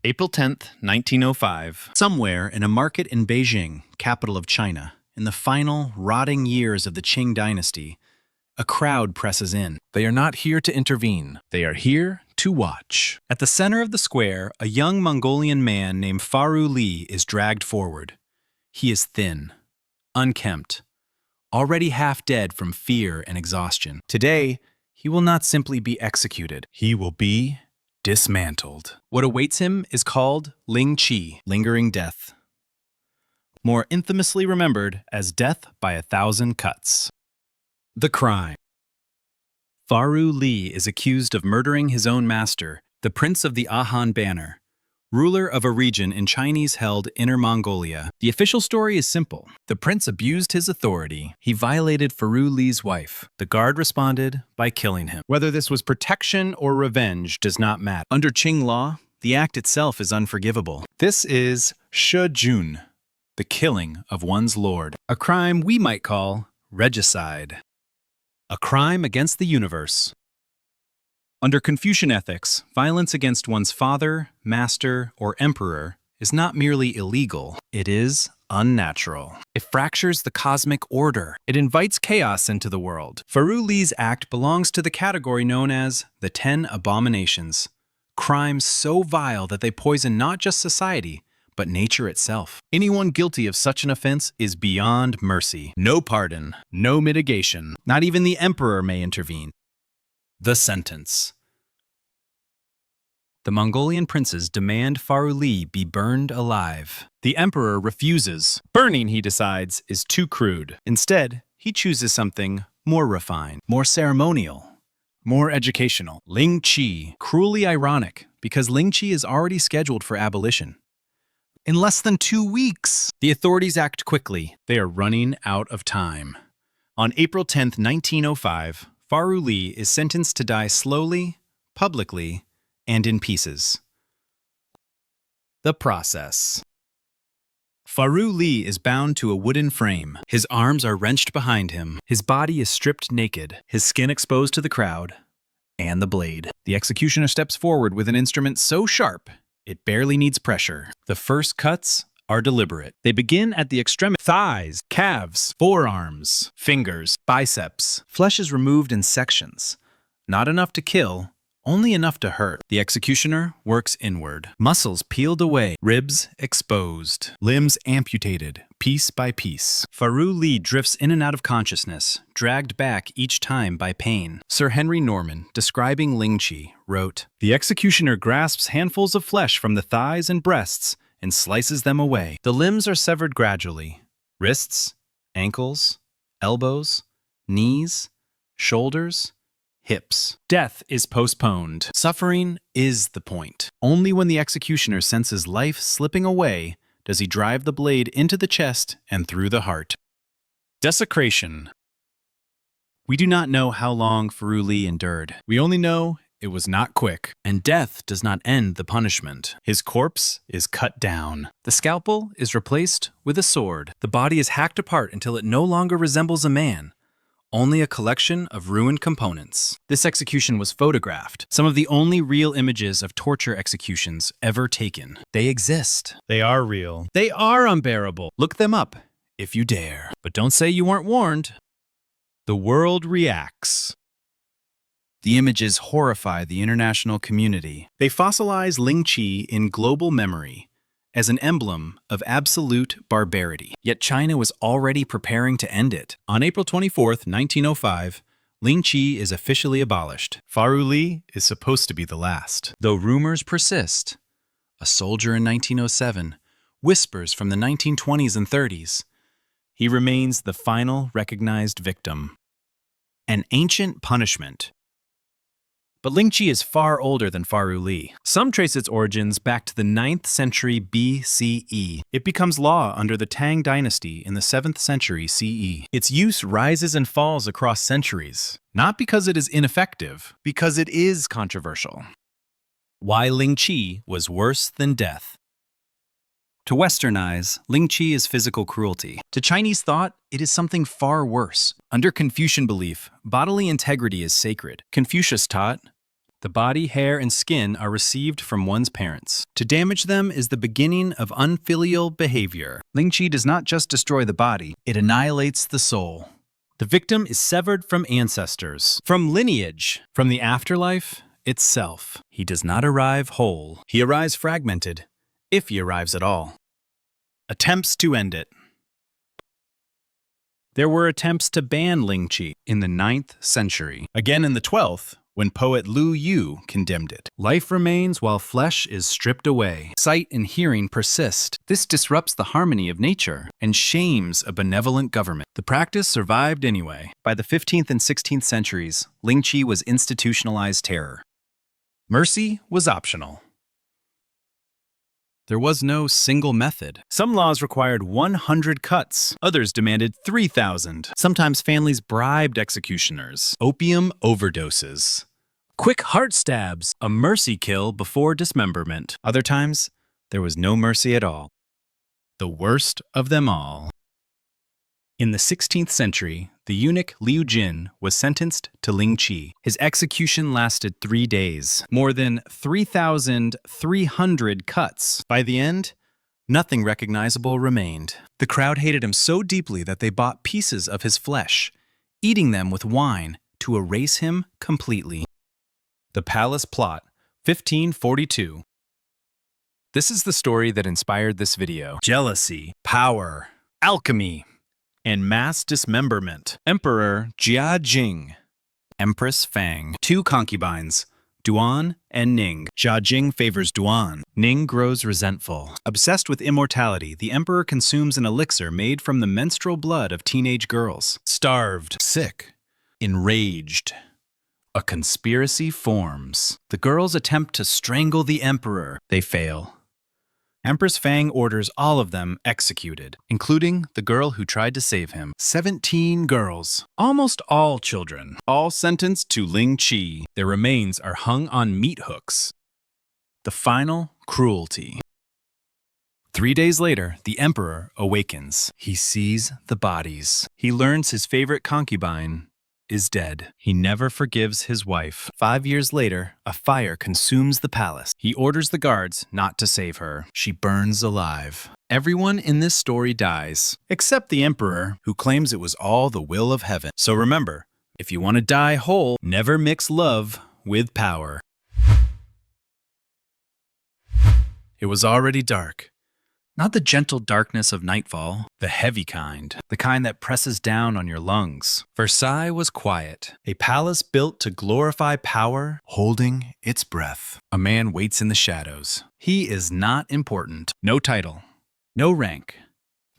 April 10th, 1905. Somewhere in a market in Beijing, capital of China, in the final, rotting years of the Qing dynasty, a crowd presses in. They are not here to intervene. They are here to watch. At the center of the square, a young Mongolian man named Faru Li is dragged forward. He is thin, unkempt, already half dead from fear and exhaustion. Today, he will not simply be executed. He will be dismantled. What awaits him is called Lingchi, lingering death, more infamously remembered as death by 1,000 cuts. The crime. Faru Li is accused of murdering his own master, the Prince of the Ahan Banner, ruler of a region in Chinese-held Inner Mongolia. The official story is simple. The prince abused his authority. He violated Faru Li's wife. The guard responded by killing him. Whether this was protection or revenge does not matter. Under Qing law, the act itself is unforgivable. This is shejun, the killing of one's lord, a crime we might call regicide, a crime against the universe. Under Confucian ethics, violence against one's father, master, or emperor is not merely illegal, it is unnatural. It fractures the cosmic order. It invites chaos into the world. Faru Li's act belongs to the category known as the 10 Abominations, crimes so vile that they poison not just society, but nature itself. Anyone guilty of such an offense is beyond mercy. No pardon, no mitigation. Not even the emperor may intervene. The sentence. The Mongolian princes demand Faru Li be burned alive. The emperor refuses. Burning, he decides, is too crude. Instead, he chooses something more refined, more ceremonial, more educational. Lingchi, cruelly ironic, because Lingchi is already scheduled for abolition. In less than 2 weeks, the authorities act quickly. They are running out of time. On April 10th, 1905, Faru Li is sentenced to die slowly, publicly, and in pieces. The process. Faru Li is bound to a wooden frame. His arms are wrenched behind him. His body is stripped naked, his skin exposed to the crowd, and the blade. The executioner steps forward with an instrument so sharp, it barely needs pressure. The first cuts are deliberate. They begin at the extremity: thighs, calves, forearms, fingers, biceps. Flesh is removed in sections. Not enough to kill, only enough to hurt. The executioner works inward. Muscles peeled away, ribs exposed, limbs amputated, piece by piece. Faru Li drifts in and out of consciousness, dragged back each time by pain. Sir Henry Norman, describing Lingchi, wrote, "The executioner grasps handfuls of flesh from the thighs and breasts and slices them away. The limbs are severed gradually. Wrists, ankles, elbows, knees, shoulders, hips. Death is postponed. Suffering is the point. Only when the executioner senses life slipping away does he drive the blade into the chest and through the heart." Desecration. We do not know how long Faru Li endured. We only know it was not quick, and death does not end the punishment. His corpse is cut down. The scalpel is replaced with a sword. The body is hacked apart until it no longer resembles a man, only a collection of ruined components. This execution was photographed, some of the only real images of torture executions ever taken. They exist. They are real. They are unbearable. Look them up, if you dare. But don't say you weren't warned. The world reacts. The images horrify the international community. They fossilize Lingchi in global memory as an emblem of absolute barbarity. Yet China was already preparing to end it. On April 24th, 1905, Lingchi is officially abolished. Faru Li is supposed to be the last. Though rumors persist, a soldier in 1907 whispers from the 1920s and 30s, he remains the final recognized victim. An ancient punishment. But Lingchi is far older than Faru Li. Some trace its origins back to the 9th century BCE. It becomes law under the Tang dynasty in the 7th century CE. Its use rises and falls across centuries, not because it is ineffective, because it is controversial. Why Lingchi was worse than death. To Western eyes, Lingchi is physical cruelty. To Chinese thought, it is something far worse. Under Confucian belief, bodily integrity is sacred. Confucius taught, The body, hair, and skin are received from one's parents. To damage them is the beginning of unfilial behavior. Lingchi does not just destroy the body, it annihilates the soul. The victim is severed from ancestors, from lineage, from the afterlife itself. He does not arrive whole. He arrives fragmented, if he arrives at all. Attempts to end it. There were attempts to ban Lingchi in the 9th century. Again in the 12th, when poet Lu Yu condemned it. Life remains while flesh is stripped away. Sight and hearing persist. This disrupts the harmony of nature and shames a benevolent government. The practice survived anyway. By the 15th and 16th centuries, Lingchi was institutionalized terror. Mercy was optional. There was no single method. Some laws required 100 cuts. Others demanded 3,000. Sometimes families bribed executioners. Opium overdoses. Quick heart stabs. A mercy kill before dismemberment. Other times, there was no mercy at all. The worst of them all. In the 16th century, the eunuch Liu Jin was sentenced to Lingchi. His execution lasted 3 days, more than 3,300 cuts. By the end, nothing recognizable remained. The crowd hated him so deeply that they bought pieces of his flesh, eating them with wine to erase him completely. The Palace Plot, 1542. This is the story that inspired this video. Jealousy, power, alchemy, and mass dismemberment. Emperor Jia Jing. Empress Fang. 2 concubines, Duan and Ning. Jia Jing favors Duan. Ning grows resentful. Obsessed with immortality, the emperor consumes an elixir made from the menstrual blood of teenage girls. Starved, sick, enraged. A conspiracy forms. The girls attempt to strangle the emperor. They fail. Empress Fang orders all of them executed, including the girl who tried to save him. 17 girls, almost all children, all sentenced to Lingchi. Their remains are hung on meat hooks. The final cruelty. 3 days later, the emperor awakens. He sees the bodies. He learns his favorite concubine is dead. He never forgives his wife. 5 years later, a fire consumes the palace. He orders the guards not to save her. She burns alive. Everyone in this story dies, except the emperor, who claims it was all the will of heaven. So remember, if you want to die whole, never mix love with power. It was already dark. Not the gentle darkness of nightfall, the heavy kind, the kind that presses down on your lungs. Versailles was quiet, a palace built to glorify power, holding its breath. A man waits in the shadows. He is not important. No title, no rank,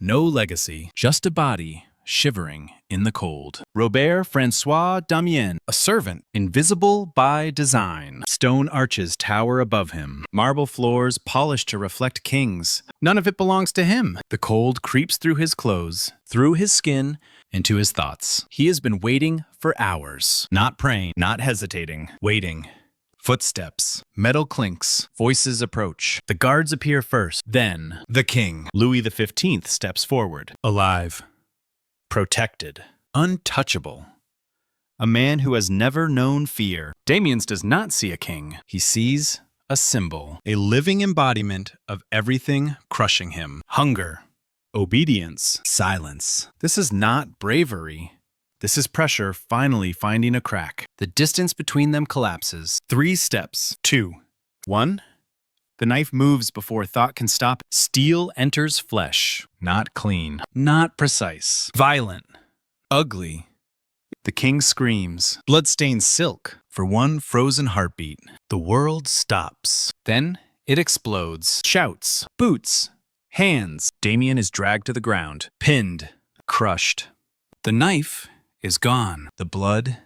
no legacy, just a body shivering in the cold. Robert Francois Damiens, a servant, invisible by design. Stone arches tower above him. Marble floors polished to reflect kings. None of it belongs to him. The cold creeps through his clothes, through his skin, into his thoughts. He has been waiting for hours. Not praying, not hesitating, waiting. Footsteps, metal clinks, voices approach. The guards appear first. Then, the king, Louis XV, steps forward. Alive. Protected. Untouchable. A man who has never known fear. Damiens does not see a king. He sees a symbol. A living embodiment of everything crushing him. Hunger. Obedience. Silence. This is not bravery. This is pressure finally finding a crack. The distance between them collapses. 3 steps. 2. 1. The knife moves before thought can stop. Steel enters flesh. Not clean. Not precise. Violent. Ugly. The king screams. Bloodstained silk. For one frozen heartbeat. The world stops. Then it explodes. Shouts. Boots. Hands. Damien is dragged to the ground. Pinned. Crushed. The knife is gone. The blood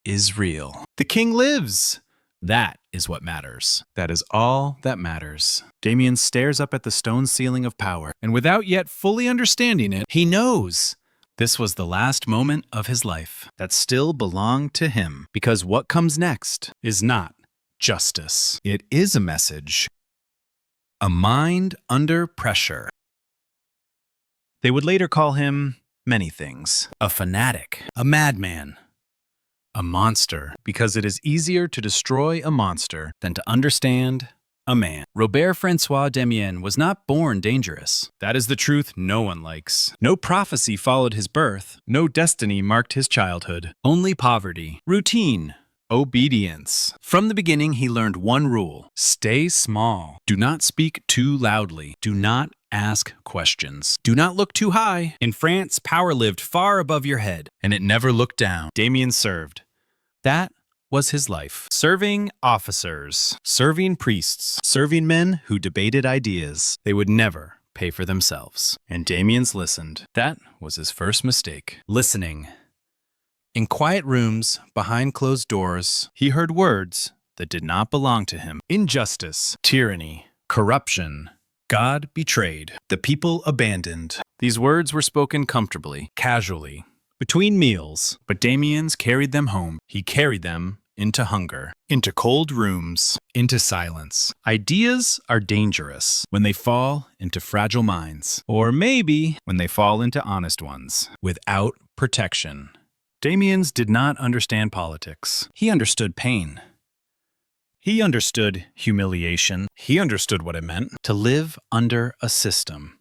is real. The king lives. That is what matters. That is all that matters. Damien stares up at the stone ceiling of power, and without yet fully understanding it, he knows this was the last moment of his life that still belonged to him, because what comes next is not justice. It is a message. A mind under pressure. They would later call him many things. A fanatic, a madman, a monster, because it is easier to destroy a monster than to understand a man. Robert Francois Damiens was not born dangerous. That is the truth no one likes. No prophecy followed his birth. No destiny marked his childhood. Only poverty, routine, obedience. From the beginning, he learned one rule: stay small. Do not speak too loudly. Do not ask questions. Do not look too high. In France, power lived far above your head, and it never looked down. Damiens served. That was his life. Serving officers, serving priests, serving men who debated ideas. They would never pay for themselves. And Damiens listened. That was his first mistake. Listening. In quiet rooms, behind closed doors, he heard words that did not belong to him. Injustice, tyranny, corruption, God betrayed, the people abandoned. These words were spoken comfortably, casually, between meals, but Damiens carried them home. He carried them into hunger, into cold rooms, into silence. Ideas are dangerous when they fall into fragile minds, or maybe when they fall into honest ones, without protection. Damiens did not understand politics. He understood pain. He understood humiliation. He understood what it meant to live under a system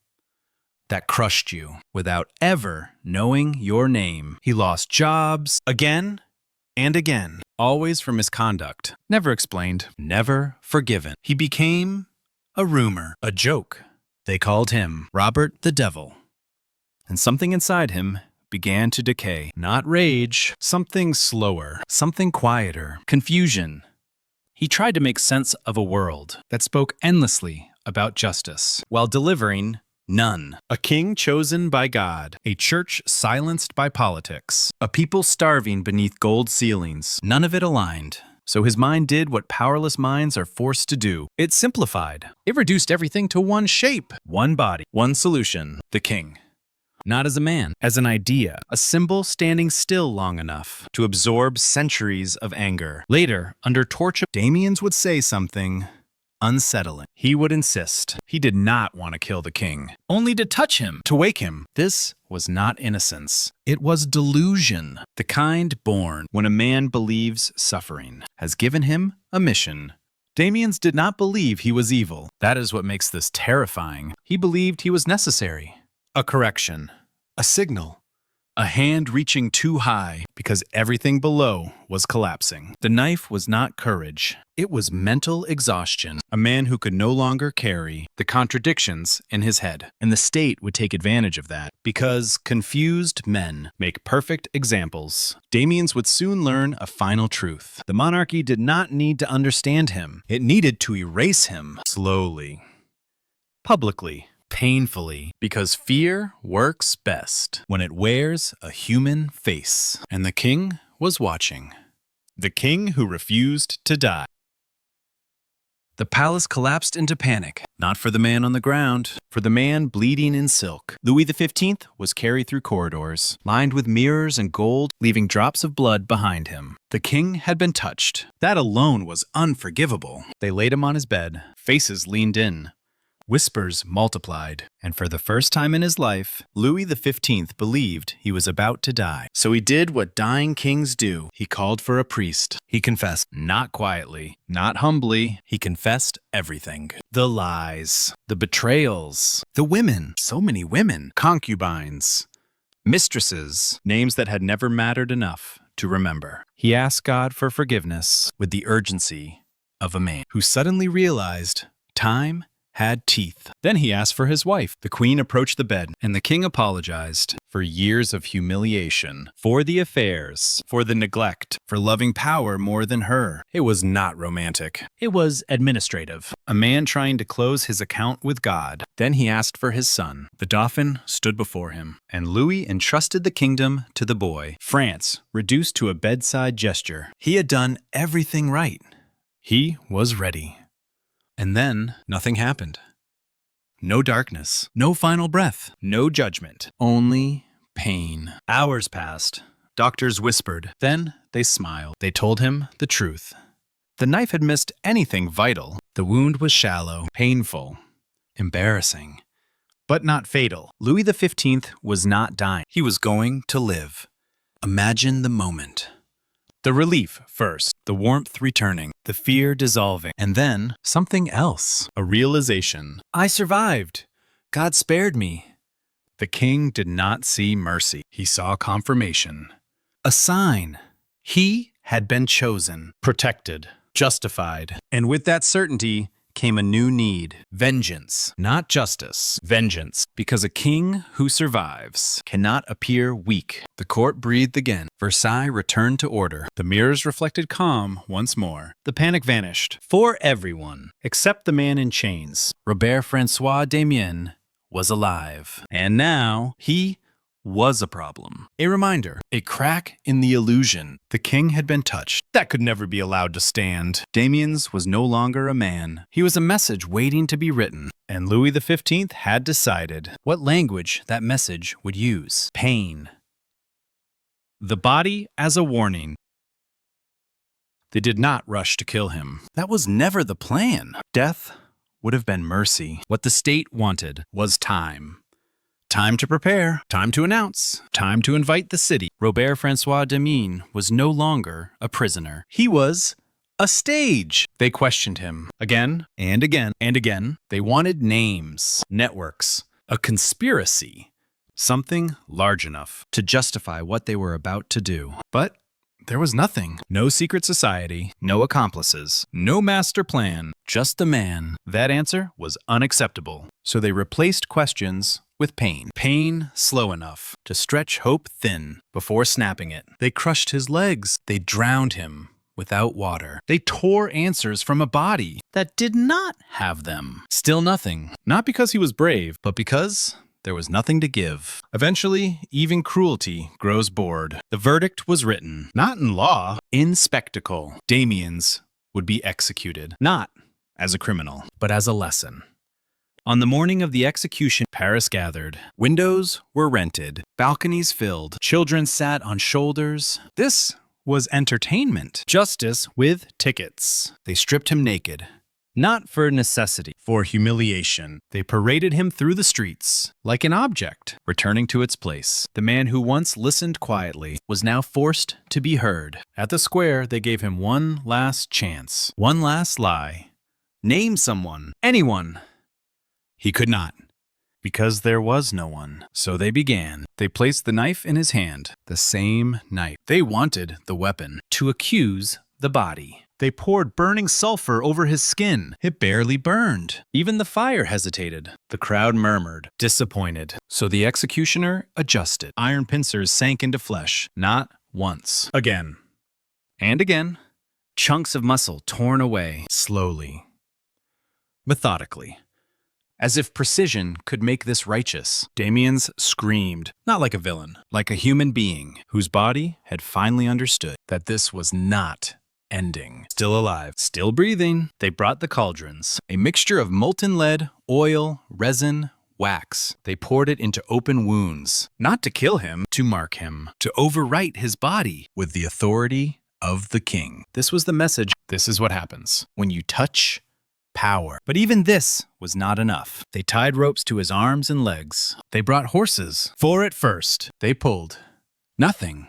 that crushed you without ever knowing your name. He lost jobs again and again, always for misconduct, never explained, never forgiven. He became a rumor, a joke. They called him Robert the Devil. And something inside him began to decay. Not rage, something slower, something quieter, confusion. He tried to make sense of a world that spoke endlessly about justice, while delivering none. A king chosen by God, a church silenced by politics, a people starving beneath gold ceilings. None of it aligned. So his mind did what powerless minds are forced to do. It simplified. It reduced everything to one shape, one body, one solution: the king. Not as a man, as an idea, a symbol standing still long enough to absorb centuries of anger. Later, under torture, Damiens would say something unsettling. He would insist. He did not want to kill the king, only to touch him, to wake him. This was not innocence. It was delusion, the kind born when a man believes suffering has given him a mission. Damiens did not believe he was evil. That is what makes this terrifying. He believed he was necessary. A correction, a signal, a hand reaching too high because everything below was collapsing. The knife was not courage. It was mental exhaustion. A man who could no longer carry the contradictions in his head. And the state would take advantage of that because confused men make perfect examples. Damiens would soon learn a final truth. The monarchy did not need to understand him. It needed to erase him slowly, publicly, painfully, because fear works best when it wears a human face. And the king was watching. The king who refused to die. The palace collapsed into panic, not for the man on the ground, for the man bleeding in silk. Louis XV was carried through corridors, lined with mirrors and gold, leaving drops of blood behind him. The king had been touched. That alone was unforgivable. They laid him on his bed. Faces leaned in. Whispers multiplied, and for the first time in his life, Louis XV believed he was about to die. So he did what dying kings do. He called for a priest. He confessed, not quietly, not humbly. He confessed everything. The lies, the betrayals, the women, so many women, concubines, mistresses, names that had never mattered enough to remember. He asked God for forgiveness with the urgency of a man who suddenly realized time had teeth. Then he asked for his wife. The queen approached the bed, and the king apologized for years of humiliation, for the affairs, for the neglect, for loving power more than her. It was not romantic. It was administrative. A man trying to close his account with God. Then he asked for his son. The dauphin stood before him, and Louis entrusted the kingdom to the boy. France reduced to a bedside gesture. He had done everything right. He was ready. And then nothing happened. No darkness, no final breath, no judgment, only pain. Hours passed. Doctors whispered. Then they smiled. They told him the truth. The knife had missed anything vital. The wound was shallow, painful, embarrassing, but not fatal. Louis XV was not dying. He was going to live. Imagine the moment. The relief first, the warmth returning, the fear dissolving, and then something else, a realization. I survived. God spared me. The king did not see mercy. He saw confirmation. A sign. He had been chosen, protected, justified. And with that certainty came a new need. Vengeance, not justice. Vengeance, because a king who survives cannot appear weak. The court breathed again. Versailles returned to order. The mirrors reflected calm once more. The panic vanished. For everyone, except the man in chains, Francois Damiens was alive. And now he was a problem. A reminder, a crack in the illusion. The king had been touched. That could never be allowed to stand. Damiens was no longer a man. He was a message waiting to be written. And Louis XV had decided what language that message would use. Pain. The body as a warning. They did not rush to kill him. That was never the plan. Death would have been mercy. What the state wanted was time. Time to prepare, time to announce, time to invite the city. Francois Damiens was no longer a prisoner. He was a stage. They questioned him again and again and again. They wanted names, networks, a conspiracy, something large enough to justify what they were about to do. But there was nothing. No secret society, no accomplices, no master plan, just a man. That answer was unacceptable. So they replaced questions with pain. Pain slow enough to stretch hope thin before snapping it. They crushed his legs. They drowned him without water. They tore answers from a body that did not have them. Still nothing. Not because he was brave, but because there was nothing to give. Eventually, even cruelty grows bored. The verdict was written, not in law, in spectacle. Damiens would be executed, not as a criminal, but as a lesson. On the morning of the execution, Paris gathered. Windows were rented, balconies filled, children sat on shoulders. This was entertainment. Justice with tickets. They stripped him naked. Not for necessity, for humiliation. They paraded him through the streets, like an object, returning to its place. The man who once listened quietly was now forced to be heard. At the square, they gave him one last chance, one last lie. Name someone, anyone. He could not, because there was no one. So they began. They placed the knife in his hand, the same knife. They wanted the weapon to accuse the body. They poured burning sulfur over his skin. It barely burned. Even the fire hesitated. The crowd murmured, disappointed. So the executioner adjusted. Iron pincers sank into flesh, not once. Again. And again. Chunks of muscle torn away, slowly, methodically. As if precision could make this righteous, Damiens screamed, not like a villain, like a human being whose body had finally understood that this was not ending. Still alive, still breathing, they brought the cauldrons, a mixture of molten lead, oil, resin, wax. They poured it into open wounds, not to kill him, to mark him, to overwrite his body with the authority of the king. This was the message. This is what happens when you touch power. But even this was not enough. They tied ropes to his arms and legs. They brought horses. 4 at first. They pulled. Nothing.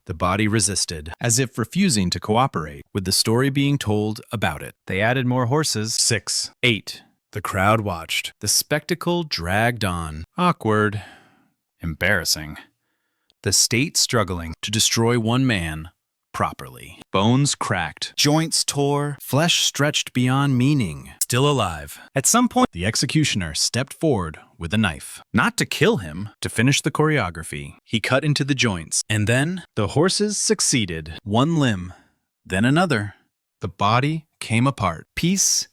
The body resisted, as if refusing to cooperate with the story being told about it. They added more horses. 6, 8. The crowd watched. The spectacle dragged on. Awkward. Embarrassing. The state struggling to destroy one man properly. Bones cracked, joints tore, flesh stretched beyond meaning. Still alive. At some point, the executioner stepped forward with a knife. Not to kill him, to finish the choreography. He cut into the joints. And then the horses succeeded. One limb, then another. The body came apart, piece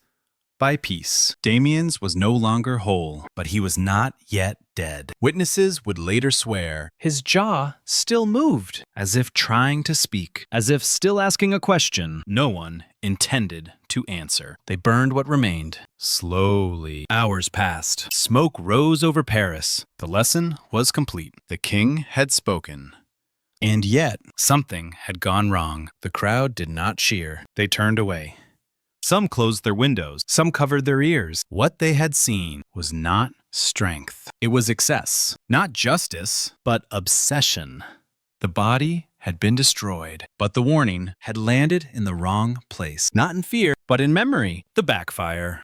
by piece. Damiens was no longer whole, but he was not yet dead. Witnesses would later swear his jaw still moved, as if trying to speak, as if still asking a question no one intended to answer. They burned what remained. Slowly. Hours passed. Smoke rose over Paris. The lesson was complete. The king had spoken. And yet, something had gone wrong. The crowd did not cheer. They turned away. Some closed their windows, some covered their ears. What they had seen was not strength. It was excess. Not justice, but obsession. The body had been destroyed, but the warning had landed in the wrong place. Not in fear, but in memory. The backfire.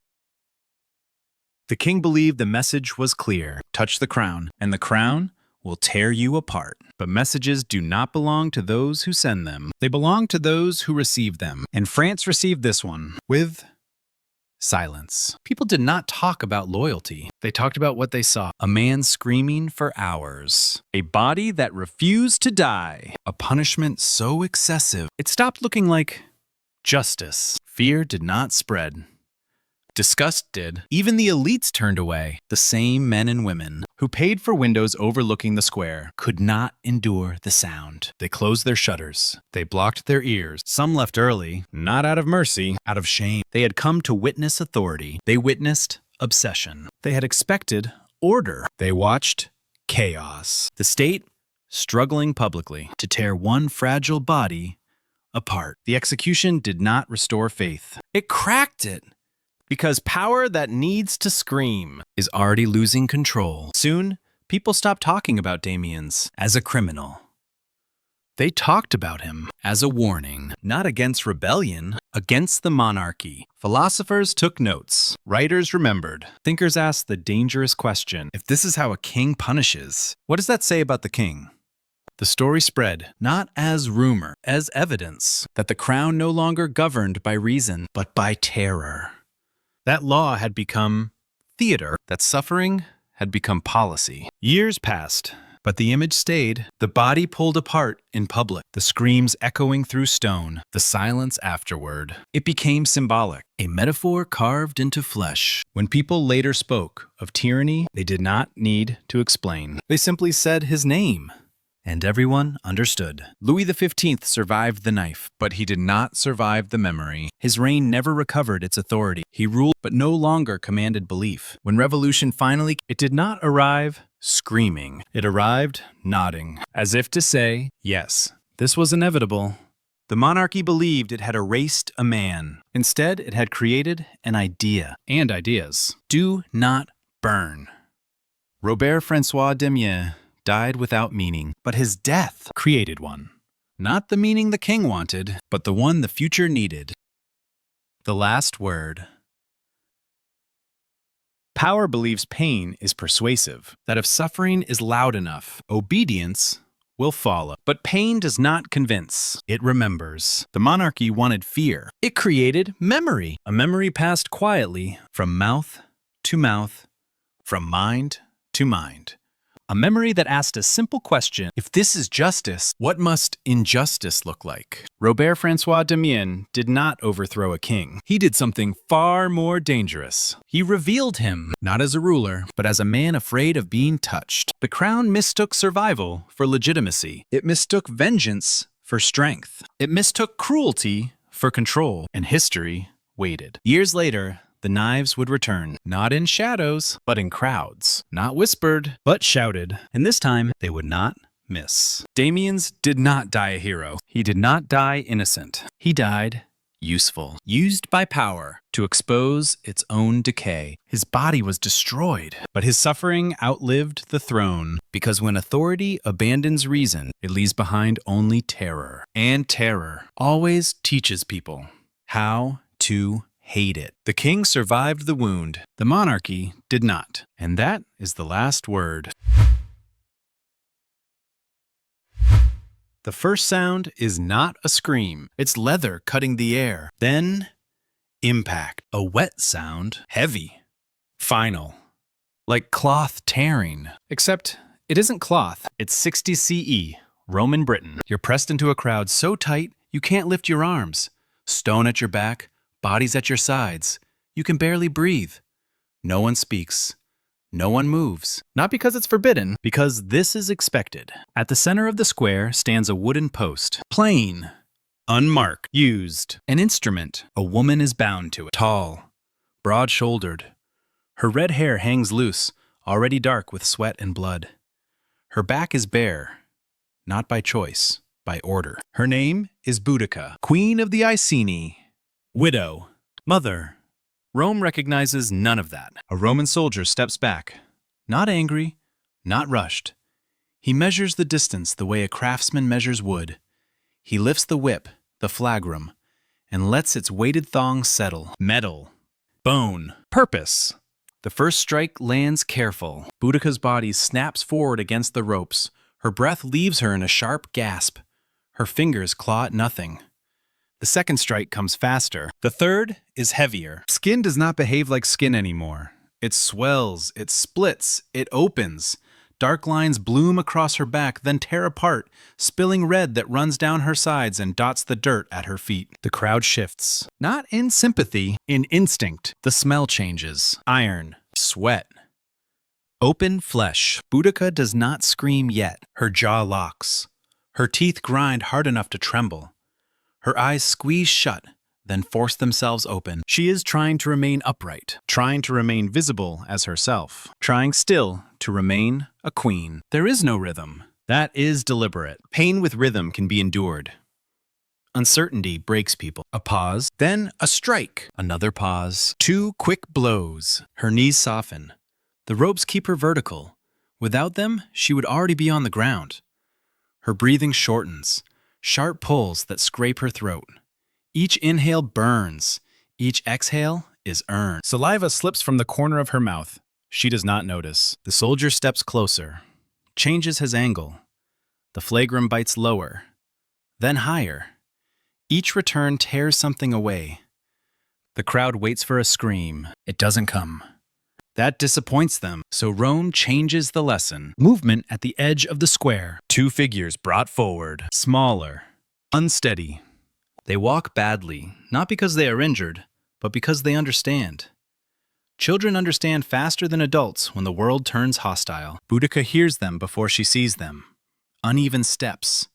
The king believed the message was clear. Touch the crown, and the crown will tear you apart. But messages do not belong to those who send them. They belong to those who receive them. And France received this one with silence. People did not talk about loyalty. They talked about what they saw. A man screaming for hours. A body that refused to die. A punishment so excessive, it stopped looking like justice. Fear did not spread. Disgust did. Even the elites turned away. The same men and women who paid for windows overlooking the square could not endure the sound. They closed their shutters. They blocked their ears. Some left early, not out of mercy, out of shame. They had come to witness authority. They witnessed obsession. They had expected order. They watched chaos. The state struggling publicly to tear one fragile body apart. The execution did not restore faith. It cracked it. Because power that needs to scream is already losing control. Soon, people stopped talking about Damiens as a criminal. They talked about him as a warning, not against rebellion, against the monarchy. Philosophers took notes. Writers remembered. Thinkers asked the dangerous question, if this is how a king punishes, what does that say about the king? The story spread, not as rumor, as evidence, that the crown no longer governed by reason, but by terror. That law had become theater. That suffering had become policy. Years passed, but the image stayed. The body pulled apart in public, the screams echoing through stone, the silence afterward. It became symbolic, a metaphor carved into flesh. When people later spoke of tyranny, they did not need to explain. They simply said his name. And everyone understood. Louis XV survived the knife, but he did not survive the memory. His reign never recovered its authority. He ruled, but no longer commanded belief. When revolution finally, it did not arrive screaming. It arrived nodding, as if to say, yes, this was inevitable. The monarchy believed it had erased a man. Instead, it had created an idea and ideas. Do not burn. Robert Francois Damiens died without meaning, but his death created one. Not the meaning the king wanted, but the one the future needed. The last word. Power believes pain is persuasive, that if suffering is loud enough, obedience will follow. But pain does not convince, it remembers. The monarchy wanted fear. It created memory, a memory passed quietly from mouth to mouth, from mind to mind. A memory that asked a simple question, if this is justice, what must injustice look like? Robert Francois Damiens did not overthrow a king. He did something far more dangerous. He revealed him, not as a ruler, but as a man afraid of being touched. The crown mistook survival for legitimacy. It mistook vengeance for strength. It mistook cruelty for control. And history waited. Years later, the knives would return, not in shadows, but in crowds. Not whispered, but shouted. And this time, they would not miss. Damiens did not die a hero. He did not die innocent. He died useful, used by power to expose its own decay. His body was destroyed, but his suffering outlived the throne. Because when authority abandons reason, it leaves behind only terror. And terror always teaches people how to hate it. The king survived the wound. The monarchy did not. And that is the last word. The first sound is not a scream. It's leather cutting the air. Then, impact. A wet sound. Heavy. Final. Like cloth tearing. Except it isn't cloth. It's 60 CE, Roman Britain. You're pressed into a crowd so tight you can't lift your arms. Stone at your back. Bodies at your sides. You can barely breathe. No one speaks. No one moves. Not because it's forbidden, because this is expected. At the center of the square stands a wooden post. Plain. Unmarked. Used. An instrument. A woman is bound to it. Tall. Broad-shouldered. Her red hair hangs loose, already dark with sweat and blood. Her back is bare. Not by choice, by order. Her name is Boudica, Queen of the Iceni. Widow. Mother. Rome recognizes none of that. A Roman soldier steps back. Not angry, not rushed. He measures the distance the way a craftsman measures wood. He lifts the whip, the flagrum, and lets its weighted thong settle. Metal. Bone. Purpose. The first strike lands careful. Boudica's body snaps forward against the ropes. Her breath leaves her in a sharp gasp. Her fingers claw at nothing. The second strike comes faster. The third is heavier. Skin does not behave like skin anymore. It swells, it splits, it opens. Dark lines bloom across her back, then tear apart, spilling red that runs down her sides and dots the dirt at her feet. The crowd shifts. Not in sympathy, in instinct. The smell changes. Iron. Sweat. Open flesh. Boudica does not scream yet. Her jaw locks. Her teeth grind hard enough to tremble. Her eyes squeeze shut, then force themselves open. She is trying to remain upright, trying to remain visible as herself, trying still to remain a queen. There is no rhythm. That is deliberate. Pain with rhythm can be endured. Uncertainty breaks people. A pause, then a strike. Another pause. 2 quick blows. Her knees soften. The ropes keep her vertical. Without them, she would already be on the ground. Her breathing shortens. Sharp pulls that scrape her throat. Each inhale burns. Each exhale is earned. Saliva slips from the corner of her mouth. She does not notice. The soldier steps closer, changes his angle. The flagrum bites lower, then higher. Each return tears something away. The crowd waits for a scream. It doesn't come. That disappoints them, so Rome changes the lesson. Movement at the edge of the square. 2 figures brought forward. Smaller. Unsteady. They walk badly, not because they are injured, but because they understand. Children understand faster than adults when the world turns hostile. Boudica hears them before she sees them. Uneven steps.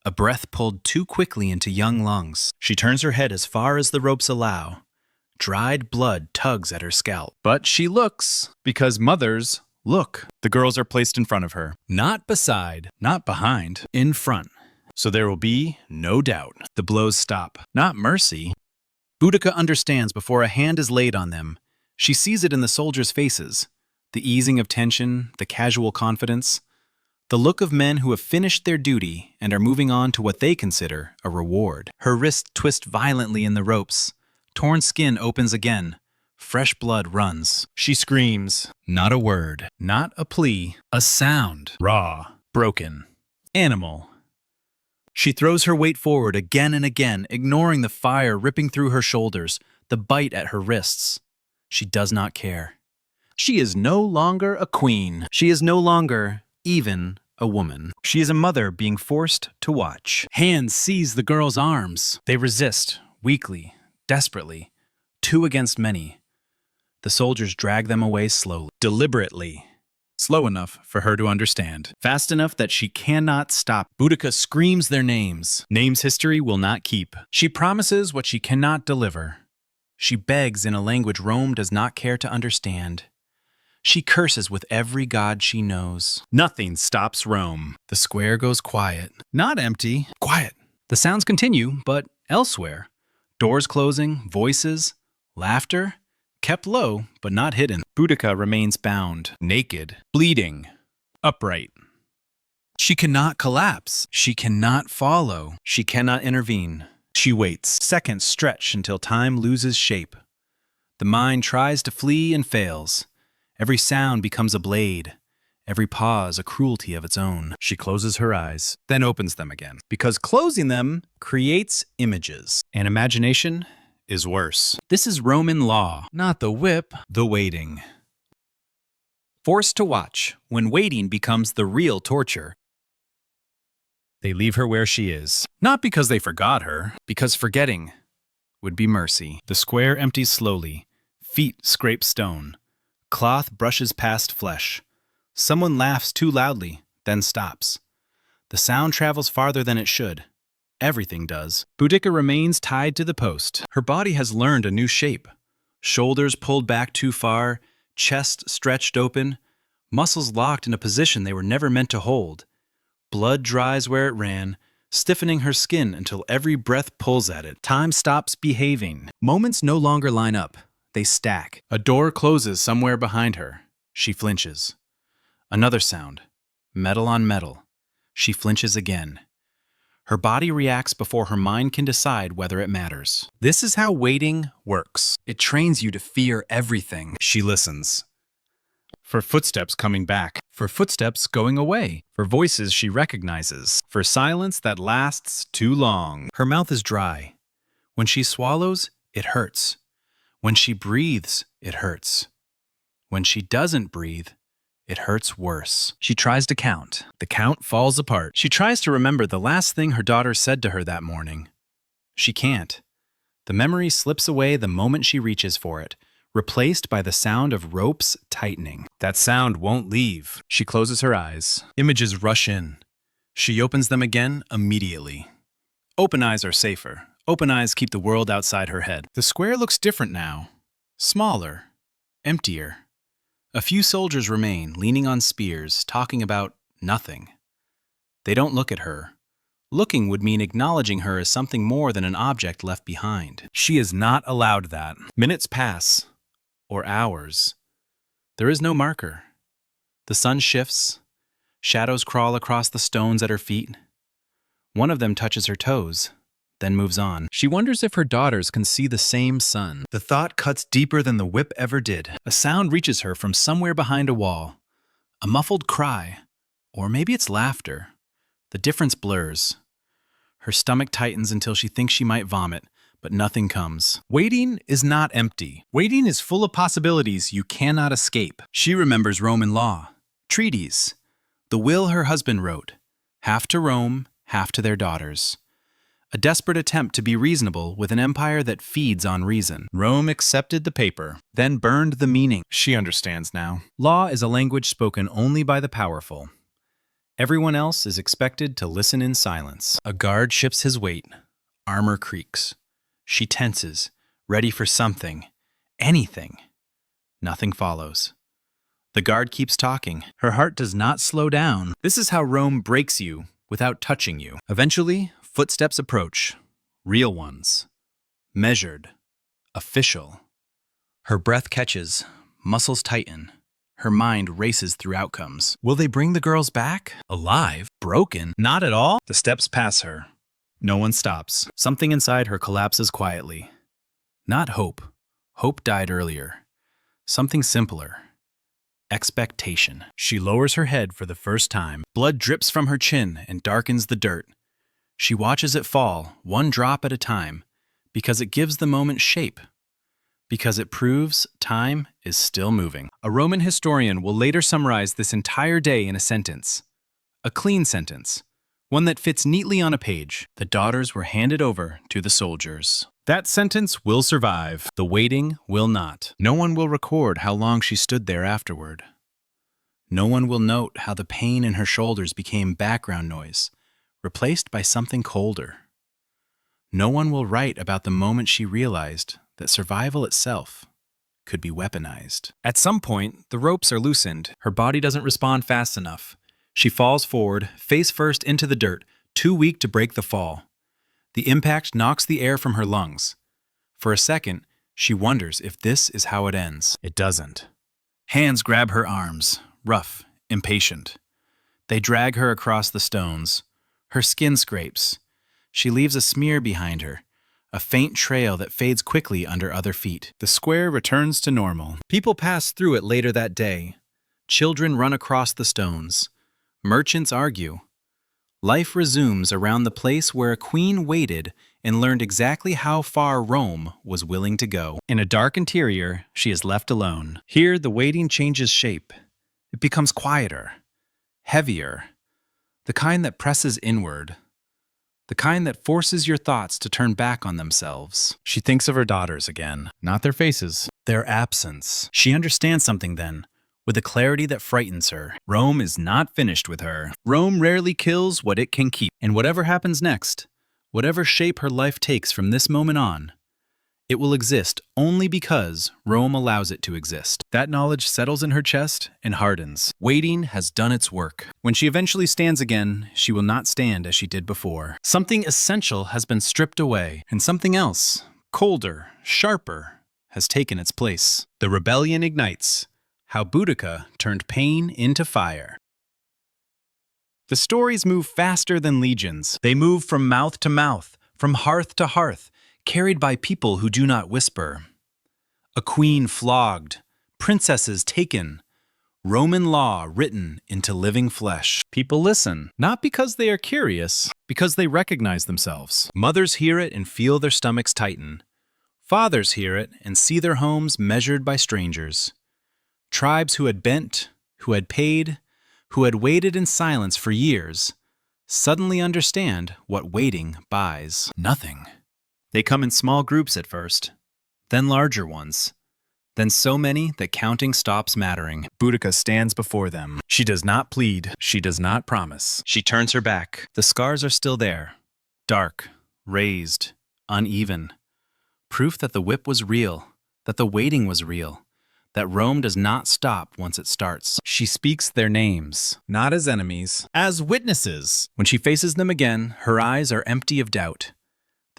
A breath pulled too quickly into young lungs. She turns her head as far as the ropes allow. Dried blood tugs at her scalp. But she looks, because mothers look. The girls are placed in front of her. Not beside, not behind, in front. So there will be no doubt. The blows stop. Not mercy. Boudica understands before a hand is laid on them. She sees it in the soldiers' faces. The easing of tension, the casual confidence. The look of men who have finished their duty and are moving on to what they consider a reward. Her wrists twist violently in the ropes. Torn skin opens again. Fresh blood runs. She screams. Not a word. Not a plea. A sound. Raw. Broken. Animal. She throws her weight forward again and again, ignoring the fire ripping through her shoulders, the bite at her wrists. She does not care. She is no longer a queen. She is no longer even a woman. She is a mother being forced to watch. Hands seize the girl's arms. They resist, weakly. Desperately, 2 against many. The soldiers drag them away slowly, deliberately. Slow enough for her to understand. Fast enough that she cannot stop. Boudica screams their names. Names history will not keep. She promises what she cannot deliver. She begs in a language Rome does not care to understand. She curses with every god she knows. Nothing stops Rome. The square goes quiet. Not empty. Quiet. The sounds continue, but elsewhere. Doors closing, voices, laughter, kept low but not hidden. Boudica remains bound, naked, bleeding, upright. She cannot collapse. She cannot follow. She cannot intervene. She waits. Seconds stretch until time loses shape. The mind tries to flee and fails. Every sound becomes a blade. Every pause a cruelty of its own. She closes her eyes, then opens them again. Because closing them creates images. And imagination is worse. This is Roman law, not the whip, the waiting. Forced to watch, when waiting becomes the real torture. They leave her where she is. Not because they forgot her, because forgetting would be mercy. The square empties slowly. Feet scrape stone. Cloth brushes past flesh. Someone laughs too loudly, then stops. The sound travels farther than it should. Everything does. Boudica remains tied to the post. Her body has learned a new shape. Shoulders pulled back too far, chest stretched open, muscles locked in a position they were never meant to hold. Blood dries where it ran, stiffening her skin until every breath pulls at it. Time stops behaving. Moments no longer line up. They stack. A door closes somewhere behind her. She flinches. Another sound. Metal on metal. She flinches again. Her body reacts before her mind can decide whether it matters. This is how waiting works. It trains you to fear everything. She listens. For footsteps coming back. For footsteps going away. For voices she recognizes. For silence that lasts too long. Her mouth is dry. When she swallows, it hurts. When she breathes, it hurts. When she doesn't breathe, it hurts worse. She tries to count. The count falls apart. She tries to remember the last thing her daughter said to her that morning. She can't. The memory slips away the moment she reaches for it, replaced by the sound of ropes tightening. That sound won't leave. She closes her eyes. Images rush in. She opens them again immediately. Open eyes are safer. Open eyes keep the world outside her head. The square looks different now. Smaller. Emptier. A few soldiers remain, leaning on spears, talking about nothing. They don't look at her. Looking would mean acknowledging her as something more than an object left behind. She is not allowed that. Minutes pass. Or hours. There is no marker. The sun shifts. Shadows crawl across the stones at her feet. One of them touches her toes, then moves on. She wonders if her daughters can see the same sun. The thought cuts deeper than the whip ever did. A sound reaches her from somewhere behind a wall. A muffled cry. Or maybe it's laughter. The difference blurs. Her stomach tightens until she thinks she might vomit, but nothing comes. Waiting is not empty. Waiting is full of possibilities you cannot escape. She remembers Roman law, treaties, the will her husband wrote, half to Rome, half to their daughters. A desperate attempt to be reasonable with an empire that feeds on reason. Rome accepted the paper, then burned the meaning. She understands now. Law is a language spoken only by the powerful. Everyone else is expected to listen in silence. A guard shifts his weight. Armor creaks. She tenses, ready for something. Anything. Nothing follows. The guard keeps talking. Her heart does not slow down. This is how Rome breaks you without touching you. Eventually, footsteps approach. Real ones. Measured. Official. Her breath catches. Muscles tighten. Her mind races through outcomes. Will they bring the girls back? Alive? Broken? Not at all? The steps pass her. No one stops. Something inside her collapses quietly. Not hope. Hope died earlier. Something simpler. Expectation. She lowers her head for the first time. Blood drips from her chin and darkens the dirt. She watches it fall, one drop at a time, because it gives the moment shape. Because it proves time is still moving. A Roman historian will later summarize this entire day in a sentence. A clean sentence. One that fits neatly on a page. The daughters were handed over to the soldiers. That sentence will survive. The waiting will not. No one will record how long she stood there afterward. No one will note how the pain in her shoulders became background noise, replaced by something colder. No one will write about the moment she realized that survival itself could be weaponized. At some point, the ropes are loosened. Her body doesn't respond fast enough. She falls forward, face first into the dirt, too weak to break the fall. The impact knocks the air from her lungs. For a second, she wonders if this is how it ends. It doesn't. Hands grab her arms, rough, impatient. They drag her across the stones. Her skin scrapes. She leaves a smear behind her, a faint trail that fades quickly under other feet. The square returns to normal. People pass through it later that day. Children run across the stones. Merchants argue. Life resumes around the place where a queen waited and learned exactly how far Rome was willing to go. In a dark interior, she is left alone. Here, the waiting changes shape. It becomes quieter, heavier, the kind that presses inward, the kind that forces your thoughts to turn back on themselves. She thinks of her daughters again, not their faces, their absence. She understands something then, with a clarity that frightens her. Rome is not finished with her. Rome rarely kills what it can keep. And whatever happens next, whatever shape her life takes from this moment on, it will exist only because Rome allows it to exist. That knowledge settles in her chest and hardens. Waiting has done its work. When she eventually stands again, she will not stand as she did before. Something essential has been stripped away, and something else, colder, sharper, has taken its place. The rebellion ignites. How Boudica turned pain into fire. The stories move faster than legions. They move from mouth to mouth, from hearth to hearth, carried by people who do not whisper. A queen flogged, princesses taken, Roman law written into living flesh. People listen, not because they are curious, because they recognize themselves. Mothers hear it and feel their stomachs tighten. Fathers hear it and see their homes measured by strangers. Tribes who had bent, who had paid, who had waited in silence for years, suddenly understand what waiting buys. Nothing. They come in small groups at first, then larger ones, then so many that counting stops mattering. Boudica stands before them. She does not plead. She does not promise. She turns her back. The scars are still there, dark, raised, uneven. Proof that the whip was real, that the waiting was real, that Rome does not stop once it starts. She speaks their names, not as enemies, as witnesses. When she faces them again, her eyes are empty of doubt.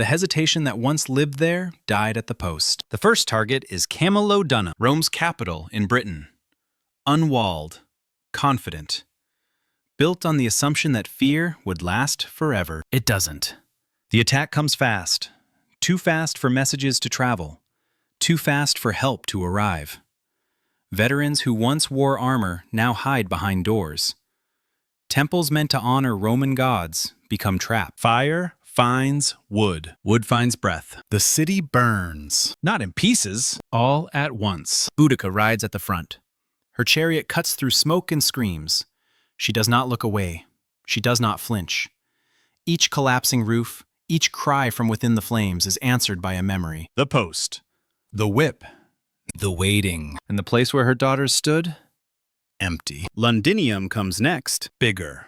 The hesitation that once lived there died at the post. The first target is Camulodunum, Rome's capital in Britain. Unwalled, confident, built on the assumption that fear would last forever. It doesn't. The attack comes fast, too fast for messages to travel, too fast for help to arrive. Veterans who once wore armor now hide behind doors. Temples meant to honor Roman gods become trapped. Fire finds wood. Wood finds breath. The city burns. Not in pieces, all at once. Boudica rides at the front. Her chariot cuts through smoke and screams. She does not look away. She does not flinch. Each collapsing roof, each cry from within the flames is answered by a memory. The post. The whip. The waiting. And the place where her daughters stood? Empty. Londinium comes next. Bigger.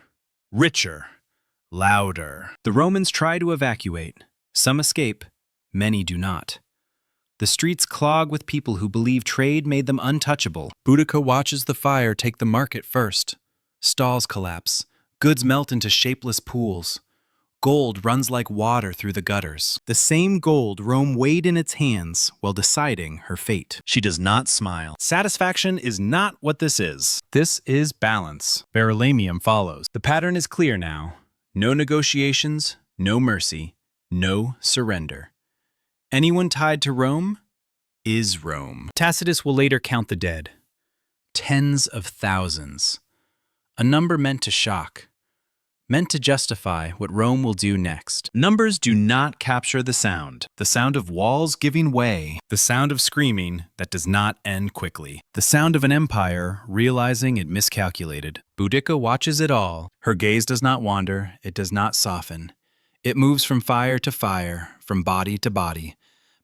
Richer. Louder. The Romans try to evacuate. Some escape. Many do not. The streets clog with people who believe trade made them untouchable. Boudica watches the fire take the market first. Stalls collapse. Goods melt into shapeless pools. Gold runs like water through the gutters. The same gold Rome weighed in its hands while deciding her fate. She does not smile. Satisfaction is not what this is. This is balance. Verulamium follows. The pattern is clear now. No negotiations, no mercy, no surrender. Anyone tied to Rome is Rome. Tacitus will later count the dead. Tens of thousands. A number meant to shock. Meant to justify what Rome will do next. Numbers do not capture the sound of walls giving way, the sound of screaming that does not end quickly, the sound of an empire realizing it miscalculated. Boudica watches it all. Her gaze does not wander, it does not soften. It moves from fire to fire, from body to body,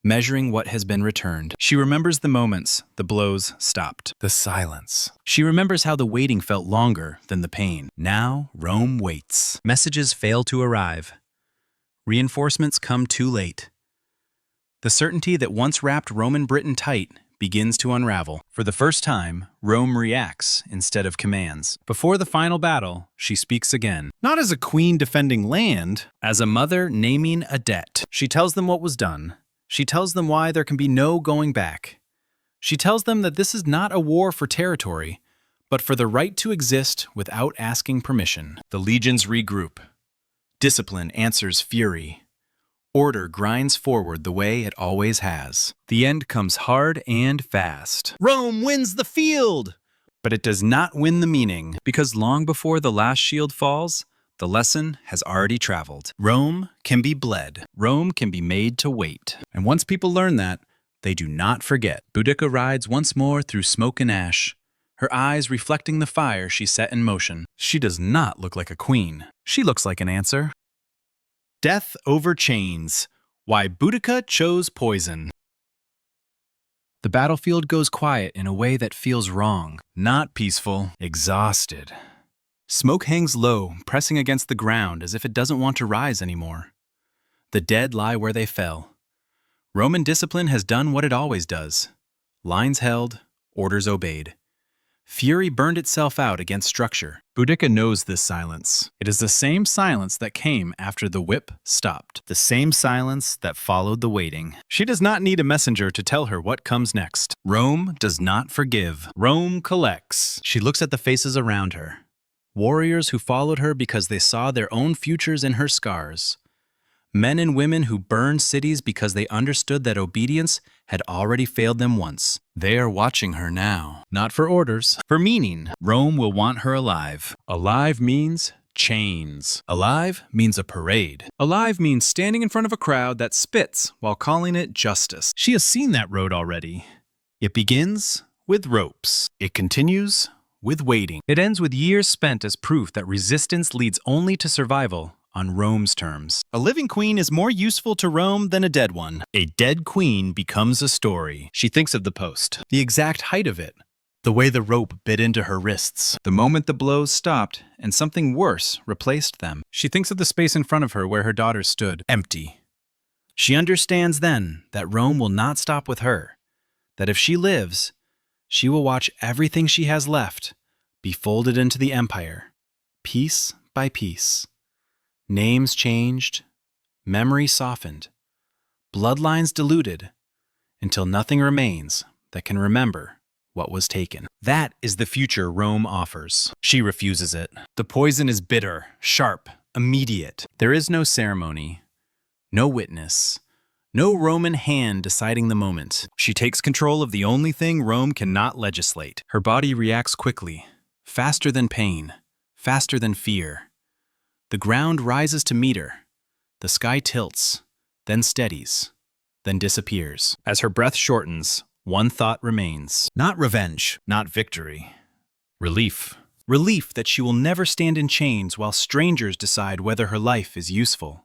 measuring what has been returned. She remembers the moments the blows stopped, the silence. She remembers how the waiting felt longer than the pain. Now Rome waits. Messages fail to arrive. Reinforcements come too late. The certainty that once wrapped Roman Britain tight begins to unravel. For the first time, Rome reacts instead of commands. Before the final battle, she speaks again. Not as a queen defending land, as a mother naming a debt. She tells them what was done. She tells them why there can be no going back. She tells them that this is not a war for territory, but for the right to exist without asking permission. The legions regroup. Discipline answers fury. Order grinds forward the way it always has. The end comes hard and fast. Rome wins the field! But it does not win the meaning, because long before the last shield falls, the lesson has already traveled. Rome can be bled. Rome can be made to wait. And once people learn that, they do not forget. Boudica rides once more through smoke and ash, her eyes reflecting the fire she set in motion. She does not look like a queen. She looks like an answer. Death over chains. Why Boudica chose poison. The battlefield goes quiet in a way that feels wrong. Not peaceful. Exhausted. Smoke hangs low, pressing against the ground as if it doesn't want to rise anymore. The dead lie where they fell. Roman discipline has done what it always does. Lines held, orders obeyed. Fury burned itself out against structure. Boudica knows this silence. It is the same silence that came after the whip stopped. The same silence that followed the waiting. She does not need a messenger to tell her what comes next. Rome does not forgive. Rome collects. She looks at the faces around her. warriors who followed her because they saw their own futures in her scars. Men and women who burned cities because they understood that obedience had already failed them once. They are watching her now. Not for orders, For meaning, Rome will want her alive. alive means chains. Alive means a parade. Alive means standing in front of a crowd that spits while calling it justice. She has seen that road already. It begins with ropes. It continues with waiting. It ends with years spent as proof that resistance leads only to survival on Rome's terms. A living queen is more useful to Rome than a dead one. A dead queen becomes a story. She thinks of the post, the exact height of it, the way the rope bit into her wrists, the moment the blows stopped and something worse replaced them. She thinks of the space in front of her where her daughter stood, empty. She understands then that Rome will not stop with her, that if she lives, she will watch everything she has left be folded into the empire, piece by piece. Names changed, memory softened, bloodlines diluted, until nothing remains that can remember what was taken. That is the future Rome offers. She refuses it. The poison is bitter, sharp, immediate. There is no ceremony, no witness, no Roman hand deciding the moment. She takes control of the only thing Rome cannot legislate. Her body reacts quickly, faster than pain, faster than fear. The ground rises to meet her. The sky tilts, then steadies, then disappears. As her breath shortens, one thought remains. Not revenge, not victory. Relief. Relief that she will never stand in chains while strangers decide whether her life is useful.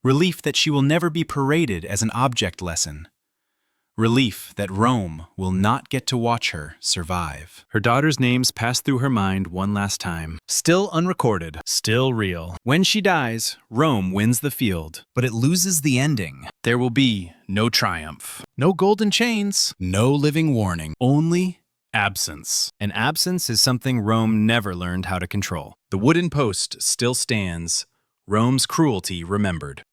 Relief that she will never be paraded as an object lesson. Relief that Rome will not get to watch her survive. Her daughters' names pass through her mind one last time. Still unrecorded, still real. When she dies, Rome wins the field, but it loses the ending. There will be no triumph, no golden chains, no living warning, only absence. And absence is something Rome never learned how to control. The wooden post still stands, Rome's cruelty remembered.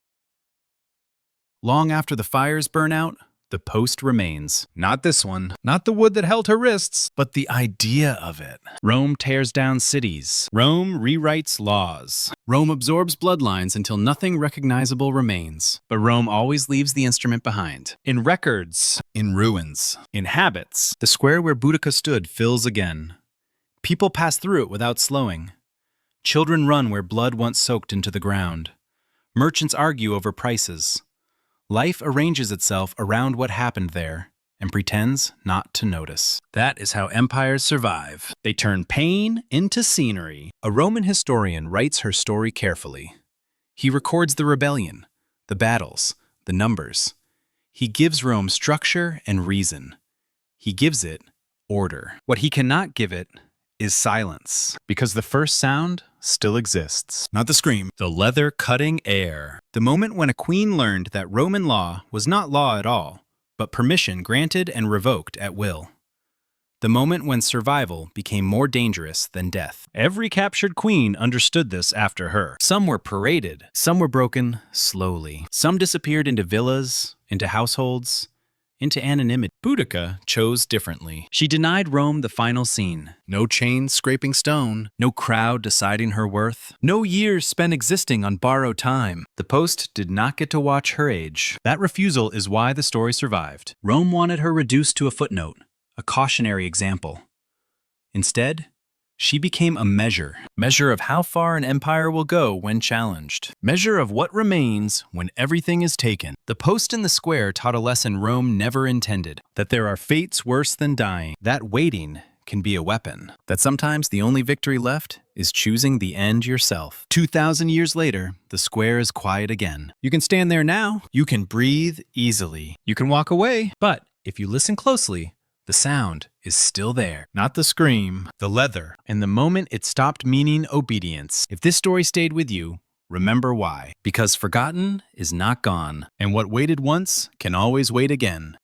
Long after the fires burn out, the post remains. Not this one, not the wood that held her wrists, but the idea of it. Rome tears down cities. Rome rewrites laws. Rome absorbs bloodlines until nothing recognizable remains. But Rome always leaves the instrument behind. In records, in ruins, in habits. The square where Boudica stood fills again. People pass through it without slowing. Children run where blood once soaked into the ground. Merchants argue over prices. Life arranges itself around what happened there and pretends not to notice. That is how empires survive. They turn pain into scenery. A Roman historian writes her story carefully. He records the rebellion, the battles, the numbers. He gives Rome structure and reason. He gives it order. What he cannot give it is silence, because the first sound still exists. Not the scream, the leather-cutting air. The moment when a queen learned that Roman law was not law at all, but permission granted and revoked at will. The moment when survival became more dangerous than death. Every captured queen understood this after her. Some were paraded, some were broken slowly. Some disappeared into villas, into households, into anonymity. Boudica chose differently. She denied Rome the final scene. No chain scraping stone. No crowd deciding her worth. No years spent existing on borrowed time. The post did not get to watch her age. That refusal is why the story survived. Rome wanted her reduced to a footnote, a cautionary example. Instead, she became a measure of how far an empire will go when challenged, measure of what remains when everything is taken. The post in the square taught a lesson Rome never intended, that there are fates worse than dying, that waiting can be a weapon, that sometimes the only victory left is choosing the end yourself. 2,000 years later, the square is quiet again. You can stand there now, you can breathe easily, you can walk away, but if you listen closely, the sound is still there. Not the scream, the leather, and the moment it stopped meaning obedience. If this story stayed with you, remember why. Because forgotten is not gone, and what waited once can always wait again.